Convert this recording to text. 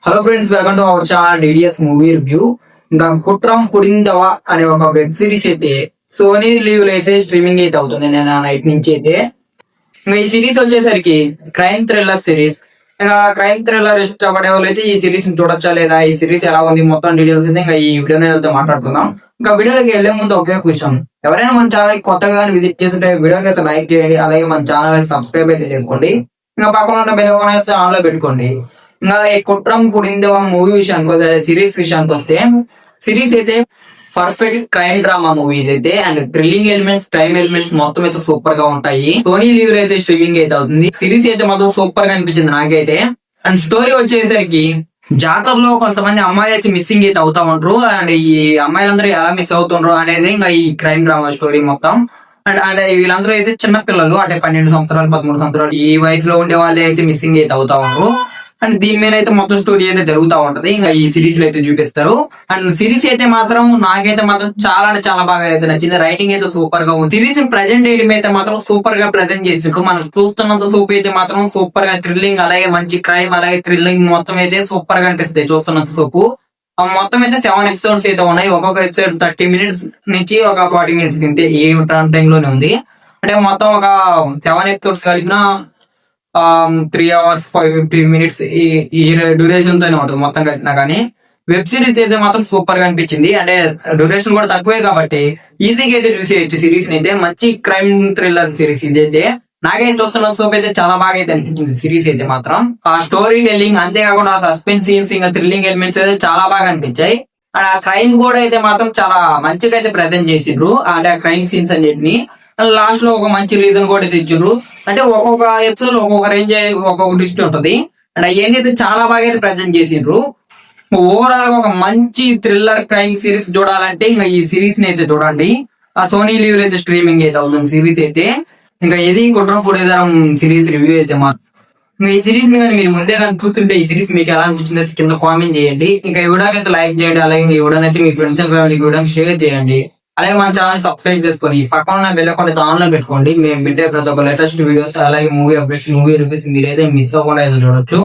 Hello friends, welcome to our channel DDS movie review. ఇంకా కుట్రం పుడిందవా అనే ఒక వెబ్ సిరీస్ అయితే సోనీ లీవ్ లో అయితే స్ట్రీమింగ్ అయితే అవుతుంది నేను నైట్ నుంచి అయితే. ఇంకా ఈ సిరీస్ వచ్చేసరికి క్రైమ్ థ్రిల్లర్ సిరీస్. ఇంకా క్రైమ్ థ్రిల్లర్ ఇష్టపడే వాళ్ళు అయితే ఈ సిరీస్ చూడొచ్చా లేదా, ఈ సిరీస్ ఎలా ఉంది, మొత్తం డీటెయిల్స్ అయితే ఇంకా ఈ వీడియో అయితే మాట్లాడుకుందాం. ఇంకా వీడియోకి వెళ్లే ముందు ఒకే క్వశ్చన్, ఎవరైనా మన ఛానల్ కొత్తగా విజిట్ చేస్తుంటే వీడియోకి అయితే లైక్ చేయండి, అలాగే మన ఛానల్ సబ్స్క్రైబ్ అయితే చేసుకోండి. ఇంకా పక్కన ఉన్న బెల్ ఐకాన్ అయితే ఆన్ లో పెట్టుకోండి. ఇంకా ఈ కుట్రం పుడిందవా మూవీ విషయానికి వస్తే, సిరీస్ విషయానికి వస్తే, సిరీస్ అయితే పర్ఫెక్ట్ క్రైమ్ డ్రామా మూవీ ఇదైతే. And thrilling elements, crime elements మొత్తం అయితే సూపర్ గా ఉంటాయి. సోనీ లీవ్ అయితే స్ట్రీమింగ్ అయితే అవుతుంది. సిరీస్ అయితే మాత్రం సూపర్ గా అనిపించింది నాకైతే. అండ్ స్టోరీ వచ్చేసరికి జాతరలో కొంతమంది అమ్మాయిలు అయితే మిస్సింగ్ అయితే అవుతా ఉంటారు. అండ్ ఈ అమ్మాయిలందరూ ఎలా మిస్ అవుతుండ్రు అనేది ఇంకా ఈ క్రైమ్ డ్రామా స్టోరీ మొత్తం. అండ్ అంటే వీళ్ళందరూ అయితే చిన్న పిల్లలు, అంటే 12 సంవత్సరాలు 13 సంవత్సరాలు ఈ వయసులో ఉండే వాళ్ళే అయితే మిస్సింగ్ అయితే అవుతా ఉంటారు. అండ్ దీని మీద అయితే మొత్తం స్టోరీ అయితే జరుగుతూ ఉంటది, ఇంకా ఈ సిరీస్ లో అయితే చూపిస్తారు. అండ్ సిరీస్ అయితే మాత్రం నాకైతే మాత్రం చాలా అంటే చాలా బాగా అయితే నచ్చింది. రైటింగ్ అయితే సూపర్ గా ఉంది. సిరీస్ ప్రెజెంట్ చేయడం అయితే మాత్రం సూపర్ గా ప్రెజెంట్ చేసిండ్రు. మనం చూస్తున్నంత సూప్ అయితే మాత్రం సూపర్ గా థ్రిల్లింగ్, అలాగే మంచి క్రైమ్, అలాగే థ్రిల్లింగ్ మొత్తం అయితే సూపర్ గా అనిపిస్తుంది చూస్తున్నంత సూపు. మొత్తం అయితే 7 ఎపిసోడ్స్ అయితే ఉన్నాయి. ఒక్కొక్క ఎపిసోడ్ 30 మినిట్స్ నుంచి ఒక 40 మినిట్స్ ఇంతే, ఈ టైం లోనే ఉంది. అంటే మొత్తం ఒక 7 ఎపిసోడ్స్ కలిపిన 3 hours 50 minutes ఈ డ్యూరేషన్ తోనే ఉంటుంది మొత్తం కలిపినా. కానీ వెబ్ సిరీస్ అయితే మాత్రం సూపర్ గా అనిపించింది. అంటే డ్యూరేషన్ కూడా తక్కువే కాబట్టి ఈజీగా అయితే చూసేయచ్చు సిరీస్ అయితే. మంచి క్రైమ్ థ్రిల్లర్ సిరీస్ ఇదైతే. నాకైతే చూస్తున్న సోప్ అయితే చాలా బాగా అయితే అనిపించింది సిరీస్ అయితే మాత్రం. ఆ స్టోరీ టెల్లింగ్, అంతేకాకుండా ఆ సస్పెన్స్ సీన్స్, ఇంకా థ్రిల్లింగ్ ఎలిమెంట్స్ అయితే చాలా బాగా అనిపించాయి. అండ్ ఆ క్రైమ్ కూడా అయితే మాత్రం చాలా మంచిగా అయితే ప్రజెంట్ చేసిండ్రు, అంటే ఆ క్రైమ్ సీన్స్ అన్నిటిని. లాస్ట్ లో ఒక మంచి రీజన్ కూడా తెచ్చిండ్రు. అంటే ఒక్కొక్క ఎపిసోడ్ ఒక్కొక్క రేంజ్, ఒక్కొక్క ట్విస్ట్ ఉంటది. అండ్ అవన్నీ అయితే చాలా బాగా అయితే ప్రజెంట్ చేసిండ్రు. ఓవరాల్ ఒక మంచి థ్రిల్లర్ క్రైమ్ సిరీస్ చూడాలంటే ఇంకా ఈ సిరీస్ ని అయితే చూడండి. ఆ సోనీ లీవ్ అయితే స్ట్రీమింగ్ అయితే అవుతుంది సిరీస్ అయితే. ఇంకా ఇది కుట్రం పుడేదారం సిరీస్ రివ్యూ అయితే మాత్రం. ఇంకా ఈ సిరీస్ ని కానీ మీరు ముందే కానీ చూస్తుంటే ఈ సిరీస్ మీకు ఎలా అనిపించింది అయితే కింద కామెంట్ చేయండి. ఇంకా ఈ వీడియోకి అయితే లైక్ చేయండి, అలాగే ఈ వీడియోని అయితే మీ ఫ్రెండ్స్ అండ్ ఫ్యామిలీకి కూడా షేర్ చేయండి. అలాగే మన ఛానల్ సబ్స్క్రైబ్ చేసుకొని పక్కన ఉన్న బెల్ ఐకాన్ ఆన్ లో పెట్టుకోండి. మేము పెట్టే ప్రతి ఒక్క లేటెస్ట్ వీడియోస్, అలాగే మూవీ అప్డేట్స్, మూవీ రివ్యూస్ మీరైతే మిస్ అవ్వకుండా అయితే చూడొచ్చు.